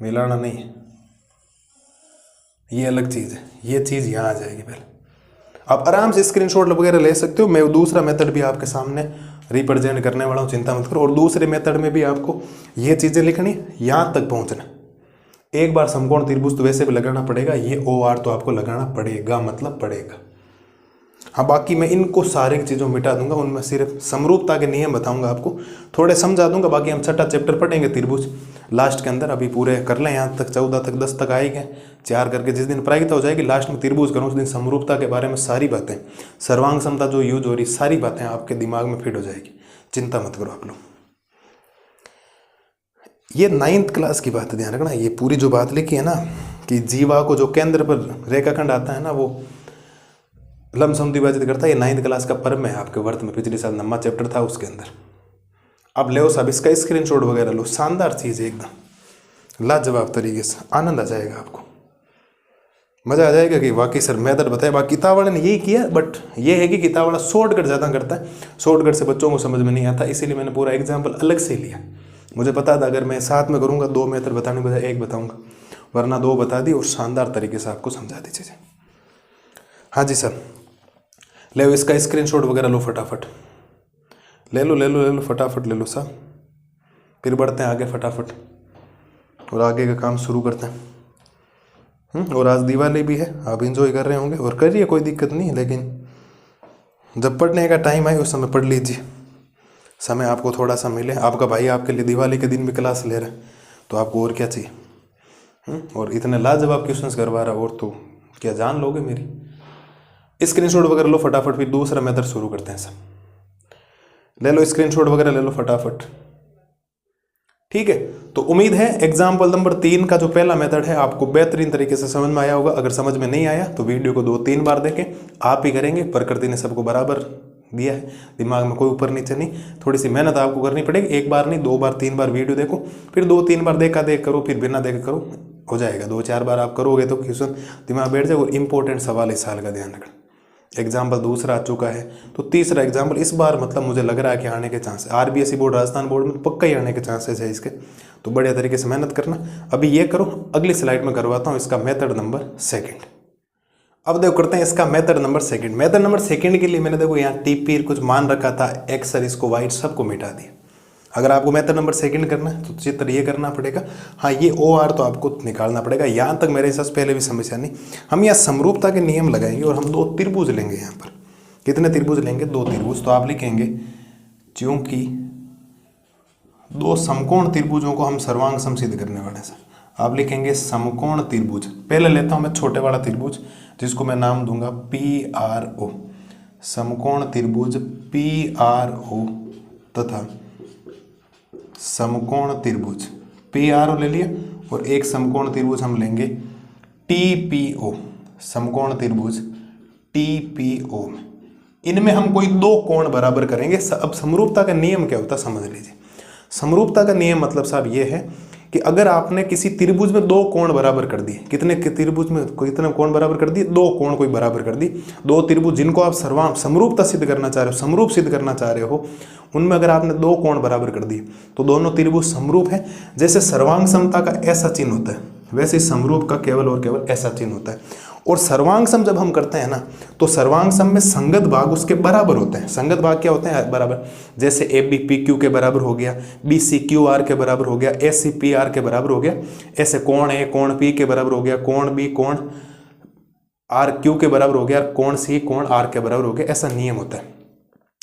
मिलाना नहीं है, ये अलग चीज़ है, ये चीज़ यहाँ आ जाएगी। पहले आप आराम से स्क्रीनशॉट वगैरह ले सकते हो, मैं दूसरा मेथड भी आपके सामने रिप्रेजेंट करने वाला हूँ, चिंता मत करो। और दूसरे मेथड में भी आपको ये चीज़ें लिखनी, यहाँ तक पहुँचना। एक बार समकोण त्रिभुज तो वैसे भी लगाना पड़ेगा, ये OR तो आपको लगाना पड़ेगा, मतलब पड़ेगा। हाँ, बाकी मैं इनको सारी चीज़ों मिटा दूंगा, उनमें सिर्फ समरूपता के नियम बताऊंगा, आपको थोड़े समझा दूंगा। बाकी हम 6ठा चैप्टर पढ़ेंगे त्रिभुज लास्ट के अंदर, अभी पूरे कर लें यहाँ तक, 14 तक 10 तक आएंगे, 4 करके जिस दिन प्रायिकता हो जाएगी लास्ट में त्रिभुज करूँ, उस दिन समरूपता के बारे में सारी बातें, सर्वांग समता जो यूज हो रही, सारी बातें आपके दिमाग में फिट हो जाएगी, चिंता मत करो आप लोग। ये 9th क्लास की बात ध्यान रखना, ये पूरी जो बात लिखी है ना कि जीवा को जो केंद्र पर रेखाखंड आता है ना वो लंबसम विभाजित करता है, ये 9th क्लास का पर्व है आपके वर्त में, पिछले साल 9वां चैप्टर था उसके अंदर। अब ले साहब इसका स्क्रीनशॉट वगैरह लो, शानदार चीज़ है एकदम लाजवाब तरीके से, आनंद आ जाएगा आपको, मज़ा आ जाएगा कि वाकई सर मेथड बताया। बाकी किताब वाले ने यही किया, बट ये है कि किताब वाला शॉर्टकट ज़्यादा करता है, शॉर्टकट से बच्चों को समझ में नहीं आता, इसीलिए मैंने पूरा एग्जाम्पल अलग से लिया। मुझे पता था अगर मैं साथ में करूँगा 2 मेथड बताने के बजाय 1 बताऊँगा, वरना 2 बता दी और शानदार तरीके से आपको समझा दी चीज़ें। हाँ जी सर, ले लो इसका स्क्रीनशॉट वगैरह लो फटाफट, ले लो फटाफट ले लो साहब, फिर बढ़ते हैं आगे फटाफट और आगे का काम शुरू करते हैं। और आज दिवाली भी है, आप इंजॉय कर रहे होंगे और करिए, कोई दिक्कत नहीं है, लेकिन जब पढ़ने का टाइम आए उस समय पढ़ लीजिए, समय आपको थोड़ा सा मिले। आपका भाई आपके लिए दिवाली के दिन भी क्लास ले रहा है, तो आपको और क्या चाहिए। और इतने लाजवाब क्वेश्चंस करवा रहा, और तो क्या जान लोगे मेरी। स्क्रीनशॉट वगैरह लो फटाफट, फिर दूसरा मेथड शुरू करते हैं सब। ले लो स्क्रीनशॉट वगैरह ले लो फटाफट, ठीक है। तो उम्मीद है एग्जाम्पल नंबर 3 का जो पहला मेथड है आपको बेहतरीन तरीके से समझ में आया होगा। अगर समझ में नहीं आया तो वीडियो को 2-3 बार देखें, आप ही करेंगे, प्रकृति ने सबको बराबर दिया है, दिमाग में कोई ऊपर नीचे नहीं, थोड़ी सी मेहनत आपको करनी पड़ेगी। 1 बार नहीं 2 बार 3 बार वीडियो देखो, फिर 2-3 बार देखा देख करो, फिर बिना देखा करो, हो जाएगा। 2-4 बार आप करोगे तो क्वेश्चन दिमाग बैठ जाए। और इंपॉर्टेंट सवाल इस साल का ध्यान रखना, एग्जाम्पल दूसरा आ चुका है। तो तीसरा एग्जाम्पल इस बार मतलब मुझे लग रहा है कि आने के chance, RBSE board, Rajasthan board में पक्का ही आने के चांसेस है इसके। तो बढ़िया तरीके से मेहनत करना। अभी ये करो, अगली स्लाइड में करवाता हूँ इसका मेथड नंबर 2। अब देखो करते हैं इसका मेथड नंबर 2। मेथड नंबर 2 के लिए मैंने देखो यहाँ टीपी कुछ मान रखा था, एक्सर इसको वाइट सबको मिटा दिया। अगर आपको मेथड नंबर 2 करना है तो चित्र ये करना पड़ेगा। हाँ, ये OR तो आपको निकालना पड़ेगा। यहाँ तक मेरे हिसाब से पहले भी समस्या नहीं। हम यहाँ समरूपता के नियम लगाएंगे और हम 2 त्रिभुज लेंगे। यहाँ पर कितने त्रिभुज लेंगे? 2 त्रिभुज। तो आप लिखेंगे क्योंकि 2 समकोण त्रिभुजों को हम सर्वांग सम सिद्ध करने वाले हैं। आप लिखेंगे समकोण त्रिभुज। पहले लेता हूँ मैं छोटे वाला त्रिभुज जिसको मैं नाम दूंगा PRO। समकोण त्रिभुज PRO तथा समकोण त्रिभुज PRO ले लिया, और एक समकोण त्रिभुज हम लेंगे TPO। समकोण त्रिभुज TPO में इनमें हम कोई 2 कोण बराबर करेंगे। अब समरूपता का नियम क्या होता है समझ लीजिए। समरूपता का नियम मतलब साहब ये है कि अगर आपने किसी त्रिभुज में 2 कोण बराबर कर दिए, कितने त्रिभुज में कितने कोण बराबर कर दिए? 2 कोण कोई बराबर कर दी। 2 त्रिभुज जिनको आप समरूपता सिद्ध करना चाह रहे हो, समरूप सिद्ध करना चाह रहे हो, उनमें अगर आपने 2 कोण बराबर कर दिए तो दोनों त्रिभुज समरूप है। जैसे सर्वांग समता का ऐसा चिन्ह होता है वैसे समरूप का केवल और केवल ऐसा चिन्ह होता है। और सर्वांग सम जब हम करते हैं ना तो सर्वांग सम में संगत भाग उसके बराबर होते हैं। संगत भाग क्या होते हैं? बराबर। जैसे AB PQ के बराबर हो गया, BC QR के बराबर हो गया, AC PR के बराबर हो गया। ऐसे कोण A कोण P के बराबर हो गया, कोण B कोण RQ के बराबर हो गया, कोण C कोण R के बराबर हो गया। ऐसा नियम होता है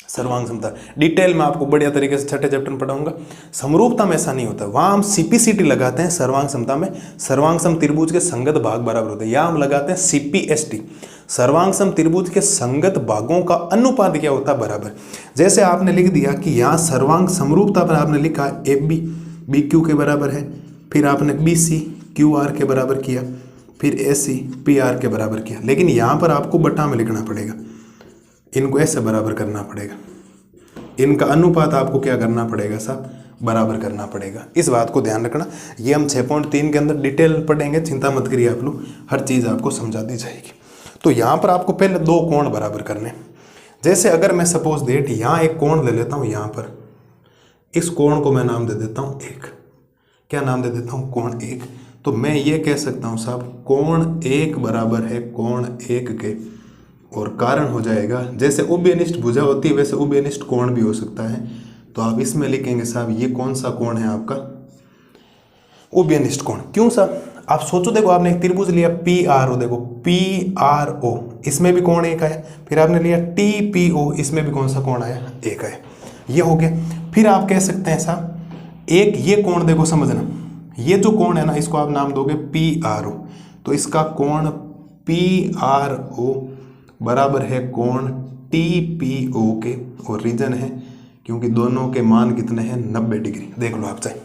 सर्वांग समता। डिटेल में आपको बढ़िया तरीके से छठे चैप्टर में पढ़ाऊंगा। समरूपता में ऐसा नहीं होता। वहां हम CPCT लगाते हैं सर्वांग समता में, सर्वांग सम त्रिभुज के संगत भाग बराबर होते हैं। यहाँ हम लगाते हैं CPST, सर्वांग सम त्रिभुज के संगत भागों का अनुपात क्या होता है? बराबर। जैसे आपने लिख दिया कि यहाँ सर्वांग समरूपता पर आपने लिखा AB BQ के बराबर है, फिर आपने BC QR के बराबर किया, फिर AC PR के बराबर किया। लेकिन यहाँ पर आपको बटा में लिखना पड़ेगा, इनको ऐसे बराबर करना पड़ेगा। इनका अनुपात आपको क्या करना पड़ेगा साहब? बराबर करना पड़ेगा। इस बात को ध्यान रखना। ये हम 6.3 के अंदर डिटेल पढ़ेंगे, चिंता मत करिए आप लोग, हर चीज़ आपको समझा दी जाएगी। तो यहाँ पर आपको पहले 2 कोण बराबर करने। जैसे अगर मैं सपोज डेट यहाँ एक कोण ले लेता हूँ, यहाँ पर इस कोण को मैं नाम दे देता हूँ 1। क्या नाम दे देता हूँ? कोण 1। तो मैं ये कह सकता हूँ साहब कोण 1 बराबर है कोण 1 के, और कारण हो जाएगा जैसे उभयनिष्ठ भुजा होती है वैसे उभयनिष्ठ कोण भी हो सकता है। तो आप इसमें लिखेंगे साहब ये कौन सा कोण है आपका? उभयनिष्ठ कोण। क्यों साहब? आप सोचो, देखो आपने एक त्रिभुज लिया PRO, देखो PRO इसमें भी कोण 1 आया, फिर आपने लिया TPO इसमें भी कौन सा कोण आया? 1 आया। ये हो गया। फिर आप कह सकते हैं साहब एक ये कोण देखो, समझना, ये जो कोण है ना इसको आप नाम दोगे PRO। तो इसका कोण PRO बराबर है कोण TPO के, और रीजन है क्योंकि दोनों के मान कितने हैं? 90 डिग्री। देख लो आप चाहे,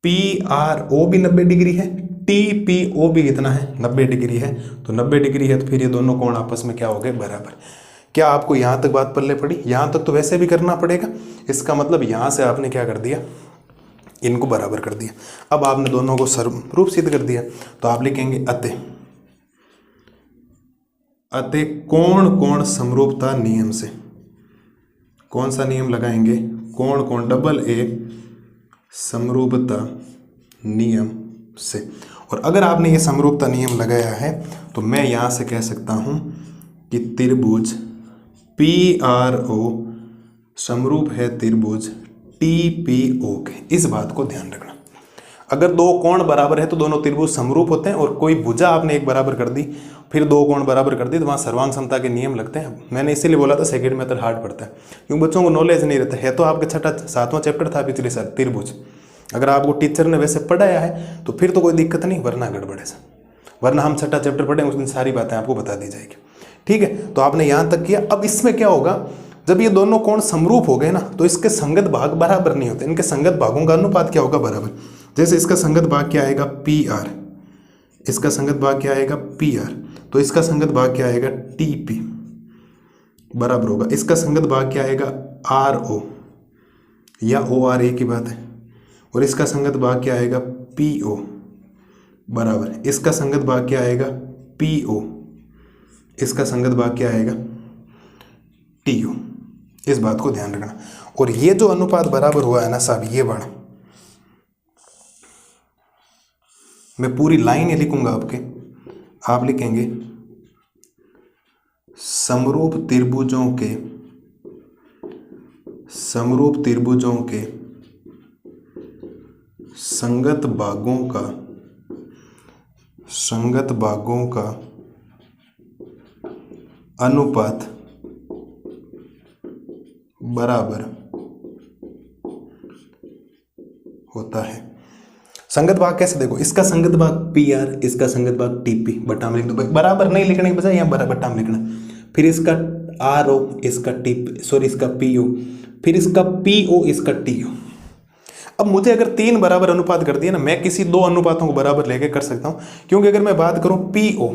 PRO भी 90 डिग्री है, TPO भी कितना है? 90 डिग्री है। तो 90 डिग्री है तो फिर ये दोनों कोण आपस में क्या हो गए? बराबर। क्या आपको यहाँ तक बात पल्ले पड़ी? यहाँ तक तो वैसे भी करना पड़ेगा। इसका मतलब यहाँ से आपने क्या कर दिया? इनको बराबर कर दिया। अब आपने दोनों को समरूप सिद्ध कर दिया। तो आप लिखेंगे अतः कोण कोण समरूपता नियम से। कौन सा नियम लगाएंगे? कोण कोण डबल A समरूपता नियम से। और अगर आपने ये समरूपता नियम लगाया है तो मैं यहाँ से कह सकता हूँ कि त्रिभुज PRO समरूप है त्रिभुज TPO के। इस बात को ध्यान रखना। अगर 2 कोण बराबर है तो दोनों त्रिभुज समरूप होते हैं, और कोई भुजा आपने एक बराबर कर दी फिर 2 कोण बराबर कर दी तो वहाँ सर्वांग समता के नियम लगते हैं। मैंने इसीलिए बोला था सेकंड मेथड हार्ड पड़ता है, क्योंकि बच्चों को नॉलेज नहीं रहता है। तो आपके 7वां चैप्टर था पिछले साल त्रिभुज, अगर आपको टीचर ने वैसे पढ़ाया है तो फिर तो कोई दिक्कत नहीं, वरना गड़बड़े से, वरना हम 6वां चैप्टर पढ़ेंगे उस दिन सारी बातें आपको बता दी जाएगी। ठीक है, तो आपने यहाँ तक किया। अब इसमें क्या होगा, जब ये दोनों कोण समरूप हो गए ना तो इसके संगत भाग बराबर नहीं होते। इनके संगत भागों का अनुपात क्या होगा? बराबर। जैसे इसका संगत भाग क्या आएगा? PR, इसका संगत भाग क्या आएगा? PR, तो इसका संगत भाग क्या आएगा? TP बराबर होगा। इसका संगत भाग क्या आएगा? RO या OR एक ही बात है। और इसका संगत भाग क्या आएगा? PO बराबर। इसका संगत भाग क्या आएगा? PO, इसका संगत भाग क्या आएगा, TO। इस बात को ध्यान रखना। और ये जो अनुपात बराबर हुआ है ना साहब, ये वाला मैं पूरी लाइन ही लिखूंगा आपके, आप लिखेंगे समरूप त्रिभुजों के संगत भागों का अनुपात बराबर होता है। संगत भाग कैसे देखो, इसका संगत भाग PR, इसका संगत भाग TP, बट्टा में लिख दो। बराबर नहीं लिखने के बजाय यहाँ बट्टा में लिखना। फिर इसका RO, इसका इसका PO, फिर इसका PO, इसका TO। अब मुझे अगर 3 बराबर अनुपात कर दिए ना, मैं किसी 2 अनुपातों को बराबर लेके कर सकता हूँ। क्योंकि अगर मैं बात करूँ PO,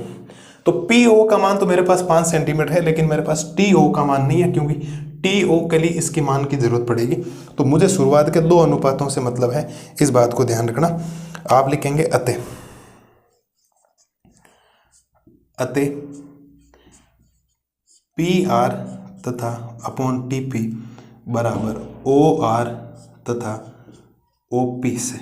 तो PO का मान तो मेरे पास 5 सेंटीमीटर है, लेकिन मेरे पास TO का मान नहीं है, क्योंकि TO के लिए इसके मान की जरूरत पड़ेगी। तो मुझे शुरुआत के 2 अनुपातों से मतलब है, इस बात को ध्यान रखना। आप लिखेंगे अतः PR तथा अपॉन TP बराबर OR तथा OP से।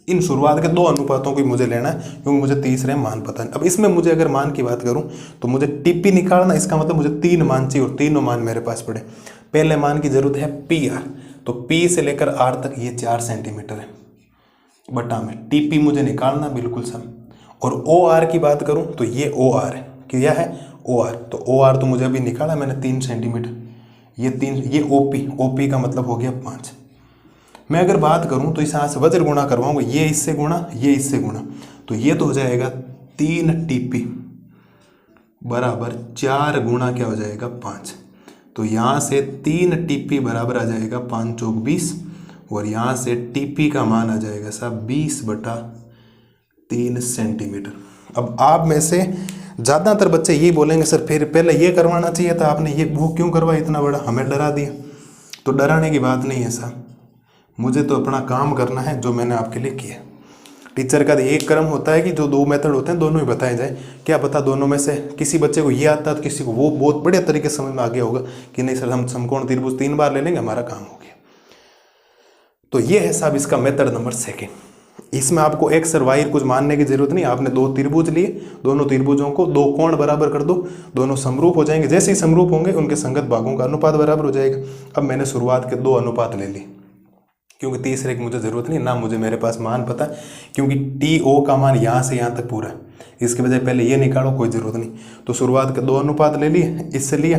इन शुरुआत के 2 अनुपातों को मुझे लेना है, क्योंकि मुझे तीसरे मान पता नहीं। अब इसमें मुझे अगर मान की बात करूं तो मुझे TP निकालना, इसका मतलब मुझे 3 मान चाहिए और तीनों मान मेरे पास पड़े। पहले मान की जरूरत है PR, तो P से लेकर R तक ये 4 सेंटीमीटर है बटा में। TP मुझे निकालना बिल्कुल सम। और OR की बात करूं तो ये OR है, क्या है OR, तो OR तो मुझे अभी निकाला मैंने 3 सेंटीमीटर, ये OP का मतलब हो गया 5। मैं अगर बात करूं तो इस यहाँ से वज्र गुणा करवाऊंगा, ये इससे गुणा, तो ये तो हो जाएगा 3 TP बराबर 4 गुणा क्या हो जाएगा 5। तो यहाँ से 3 TP बराबर आ जाएगा 5 चौक 20, और यहाँ से TP का मान आ जाएगा साहब 20/3 सेंटीमीटर। अब आप में से ज़्यादातर बच्चे यही बोलेंगे सर फिर पहले ये करवाना चाहिए था आपने, ये वो क्यों करवाया इतना बड़ा, हमें डरा दिया। तो डराने की बात नहीं है साहब, मुझे तो अपना काम करना है जो मैंने आपके लिए किया। टीचर का एक कर्म होता है कि जो 2 मेथड होते हैं दोनों ही बताए जाए। क्या पता दोनों में से किसी बच्चे को ये आता है तो किसी को वो बहुत बढ़िया तरीके से समझ में आ गया होगा कि नहीं सर हम समकोण त्रिभुज 3 बार ले लेंगे, हमारा काम हो गया। तो ये है साहब इसका मेथड नंबर 2। इसमें आपको एक्स और वाई कुछ मानने की जरूरत नहीं। आपने 2 त्रिभुज लिए, दोनों त्रिभुजों को 2 कोण बराबर कर दो, दोनों समरूप हो जाएंगे। जैसे ही समरूप होंगे उनके संगत भागों का अनुपात बराबर हो जाएगा। अब मैंने शुरुआत के 2 अनुपात ले लिए, क्योंकि तीसरे की मुझे ज़रूरत नहीं, ना मुझे मेरे पास मान पता, क्योंकि TO का मान यहाँ से यहाँ तक पूरा है। इसके बजाय पहले ये निकालो, कोई ज़रूरत नहीं। तो शुरुआत के 2 अनुपात ले लिए, इससे लिया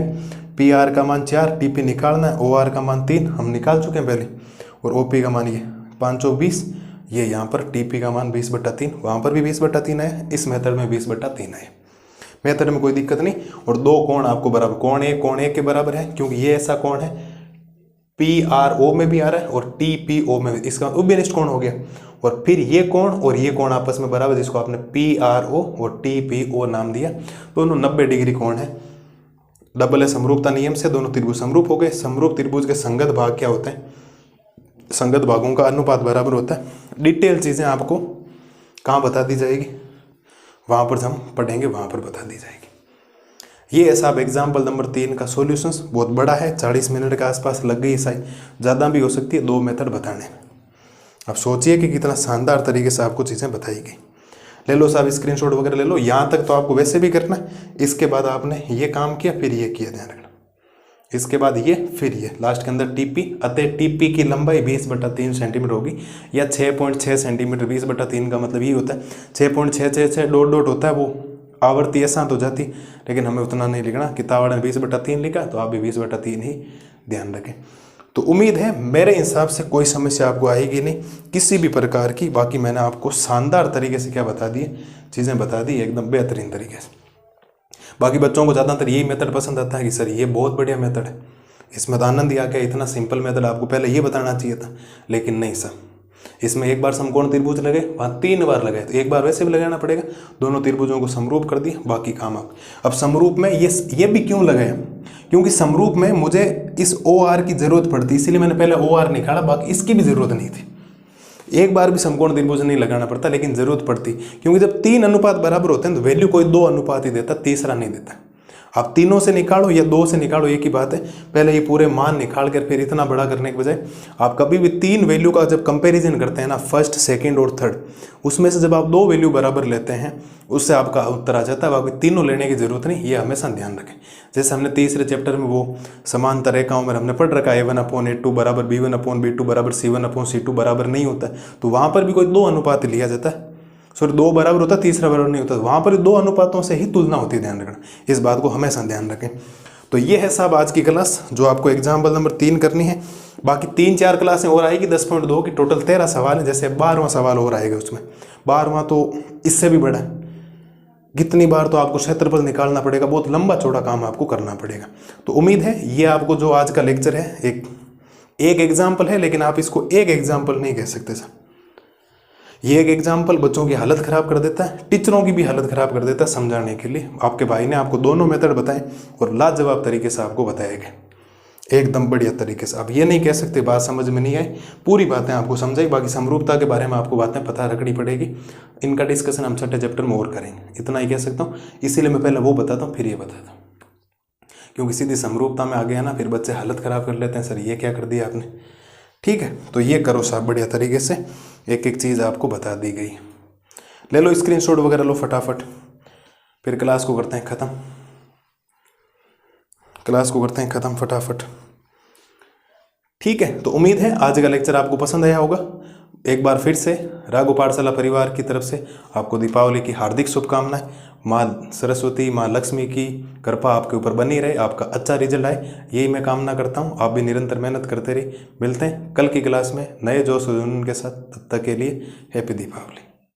PR का मान 4, TP निकालना है, OR का मान 3 हम निकाल चुके हैं पहले, और OP का मान ये 5 चौक 20, ये यहाँ पर TP का मान 20/3, वहाँ पर भी 20/3 है, इस मेथड में 20/3 है। मेथड में कोई दिक्कत नहीं। और 2 कोण आपको बराबर, कोण A के बराबर है, क्योंकि ये ऐसा कोण है PRO में भी आ रहा है और TPO में भी, इसका उभयनिष्ठ कोण हो गया। और फिर ये कोण और ये कोण आपस में बराबर, जिसको आपने PRO और TPO नाम दिया। दोनों 90 डिग्री कोण है। डबल है समरूपता नियम से, दोनों त्रिभुज समरूप हो गए। समरूप त्रिभुज के संगत भाग क्या होते हैं, संगत भागों का अनुपात बराबर होता है। डिटेल चीज़ें आपको कहाँ बता दी जाएगी, वहाँ पर हम पढ़ेंगे, वहाँ पर बता दी जाएगी। ये है साहब एग्जाम्पल नंबर 3 का सॉल्यूशंस। बहुत बड़ा है, 40 मिनट के आसपास लग गई, शायद ज़्यादा भी हो सकती है 2 मेथड बताने में। अब सोचिए कि कितना शानदार तरीके से आपको चीज़ें बताई गई। ले लो साहब स्क्रीनशॉट वगैरह ले लो। यहाँ तक तो आपको वैसे भी करना है, इसके बाद आपने ये काम किया, फिर ये किया, ध्यान रखना। इसके बाद ये, फिर ये, लास्ट के अंदर TP। अतः TP की लंबाई 20/3 सेंटीमीटर होगी, या 6.6 सेंटीमीटर। 20/3 का मतलब ये होता है 6.666 डॉट होता है, वो आवर्ती अशांत हो जाती, लेकिन हमें उतना नहीं लिखना। किताब ने 20/3 लिखा, तो आप भी 20/3 ही ध्यान रखें। तो उम्मीद है मेरे हिसाब से कोई समस्या आपको आएगी नहीं किसी भी प्रकार की। बाकी मैंने आपको शानदार तरीके से क्या बता दिए, चीज़ें बता दी एकदम बेहतरीन तरीके से। बाकी बच्चों को ज़्यादातर यही मेथड पसंद आता है कि सर ये बहुत बढ़िया मेथड है, इसमें तो आनंद ही आ गया, इतना सिंपल मेथड आपको पहले ये बताना चाहिए था। लेकिन नहीं सर, इसमें एक बार समकोण त्रिभुज लगे, वहाँ 3 बार लगे, तो एक बार वैसे भी लगाना पड़ेगा। दोनों त्रिभुजों को समरूप कर दिया, बाकी काम आप। अब समरूप में ये भी क्यों लगाया, क्योंकि समरूप में मुझे इस OR की ज़रूरत पड़ती, इसीलिए मैंने पहले OR निकाला, बाकी इसकी भी ज़रूरत नहीं थी। एक बार भी समकोण द्विभुज नहीं लगाना पड़ता, लेकिन जरूरत पड़ती, क्योंकि जब 3 अनुपात बराबर होते हैं तो वैल्यू कोई 2 अनुपात ही देता, तीसरा नहीं देता। आप तीनों से निकालो या 2 से निकालो, एक ही बात है। पहले ये पूरे मान निकाल कर फिर इतना बड़ा करने के बजाय आप कभी भी 3 वैल्यू का जब कंपैरिजन करते हैं ना, फर्स्ट, सेकंड और थर्ड, उसमें से जब आप 2 वैल्यू बराबर लेते हैं उससे आपका उत्तर आ जाता है। बाकी तीनों लेने की जरूरत नहीं, ये हमेशा ध्यान रखें। जैसे हमने तीसरे चैप्टर में वो समांतर रेखाओं में हमने पढ़ रखा है A1/A2 बराबर B1/B2 बराबर C1/C2 बराबर नहीं होता, तो वहाँ पर भी कोई 2 अनुपात लिया जाता है, सॉरी 2 बराबर होता, तीसरा बराबर नहीं होता, वहाँ पर 2 अनुपातों से ही तुलना होती है, ध्यान रखना, इस बात को हमेशा ध्यान रखें। तो ये है साहब आज की क्लास, जो आपको एग्जाम्पल नंबर 3 करनी है। बाकी 3-4 क्लासें और आएगी 10.2 की, टोटल 13 सवाल है। जैसे 12वां सवाल और आएगा उसमें, 12वां तो इससे भी बड़ा है, कितनी बार तो आपको क्षेत्रफल निकालना पड़ेगा, बहुत लंबा चौड़ा काम आपको करना पड़ेगा। तो उम्मीद है ये आपको जो आज का लेक्चर है एक एग्जाम्पल है, लेकिन आप इसको एक एग्जाम्पल नहीं कह सकते सर। ये एक एग्जाम्पल बच्चों की हालत खराब कर देता है, टीचरों की भी हालत खराब कर देता है समझाने के लिए। आपके भाई ने आपको दोनों मेथड बताए और लाजवाब तरीके से आपको बताया गया, एकदम बढ़िया तरीके से। आप ये नहीं कह सकते बात समझ में नहीं आई, पूरी बातें आपको समझाई। बाकी समरूपता के बारे में आपको बातें पता रखनी पड़ेगी, इनका डिस्कशन हम छठे चैप्टर में और करेंगे, इतना ही कह सकता हूँ। इसीलिए मैं पहले वो बताता हूँ फिर ये बताता हूँ, क्योंकि सीधी समरूपता में आ गया ना, फिर बच्चे हालत ख़राब कर लेते हैं, सर ये क्या कर दिया आपने। ठीक है, तो ये करो साहब बढ़िया तरीके से, एक एक चीज़ आपको बता दी गई। ले लो स्क्रीनशॉट वगैरह लो फटाफट, फिर क्लास को करते हैं ख़त्म, क्लास को करते हैं ख़त्म फटाफट। ठीक है, तो उम्मीद है आज का लेक्चर आपको पसंद आया होगा। एक बार फिर से राघव पाठशाला परिवार की तरफ से आपको दीपावली की हार्दिक शुभकामनाएं। माँ सरस्वती, माँ लक्ष्मी की कृपा आपके ऊपर बनी रहे, आपका अच्छा रिजल्ट आए, यही मैं कामना करता हूँ। आप भी निरंतर मेहनत करते रहिए। मिलते हैं कल की क्लास में नए जोश जुनून के साथ, तब तक के लिए हैप्पी दीपावली।